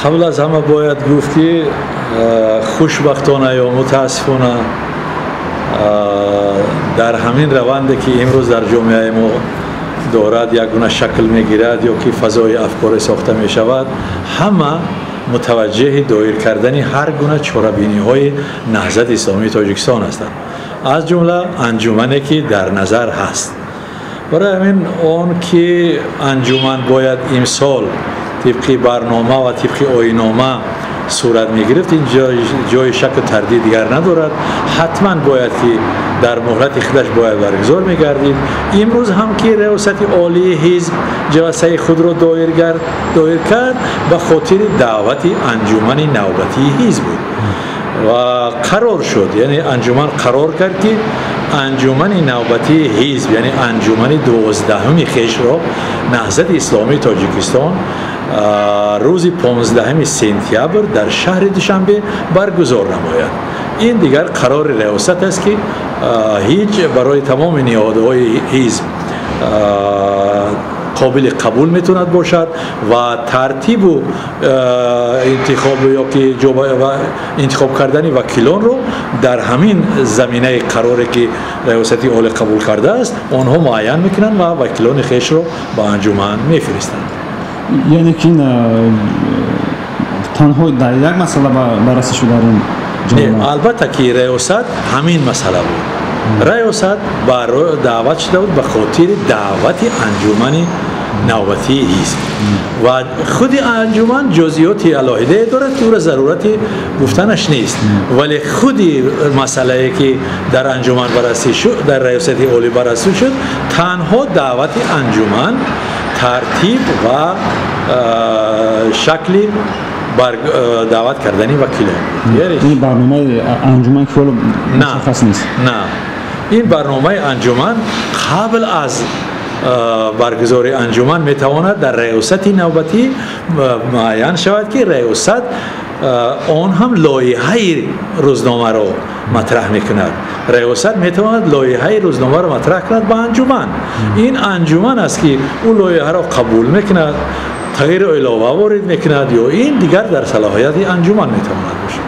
قبل از همه باید گفت که خوشبختانه یا متاسفانه در همین روندی که امروز در جامعه ما دارد یک گونه شکل میگیرد یا که فضای افکار ساخته می شود، همه متوجه دایر کردن هر گونه چاره‌بینی های نهضت اسلامی تاجیکستان هستند، از جمله انجمنی که در نظر هست. برای همین آن که انجمن باید امسال طبق برنامه و طبق آیین‌نامه صورت می گرفت، این جای شک و تردید دیگر ندارد. حتما باید که در مهلت خودش باید برگزار می گردید. امروز هم که ریاست عالی حزب جلسه خود را دایر کرد به خاطر دعوت انجمن نوبتی حزب بود و قرار شد، یعنی انجمن قرار کرد که انجمن نوبتی حزب یعنی انجمن 12 خیش را نهضت اسلامی تاجیکستان روز 15 سپتامبر در شهر دوشنبه برگزار نماید. این دیگر قرار ریاست است که هیچ برای تمام نهادهای حزب قابل قبول میتوند باشد و ترتیب و انتخاب یا که انتخاب کردن وکیلان رو در همین زمینه قراری که ریاست عالی قبول کرده است آنها معین میکنند و وکیلان خیش رو به انجمن میفرستند. یعنی که تنها در یک مسئله بررسی شده نه، البته که ریاست همین مسئله بود. ریاست برای دعوت شده بود به خاطر دعوت انجمن نوبتی حزب و خود انجمن جزئیات علاهده دارد که او ضرورت گفتنش نیست، ولی خود مسئله که در انجمن بررسی شد، در ریاست عالی بررسی شد، تنها دعوت انجمن، ترتیب و شکل دعوت کردنی وکیلان. این برنامه انجمن که مشخص نیست. نه، این برنامه انجمن قبل از برگزاری انجمن میتواند در ریاست نوبتی معین شود که ریاست آن هم لایحه روزنامه را مطرح میکند. ریاست میتواند لایحه روزنامه را مطرح کند به انجمن. این انجمن است که اون لایحه را قبول میکند، تغییر علاوه وارد میکند یا این دیگر در صلاحیت انجمن میتواند باشد.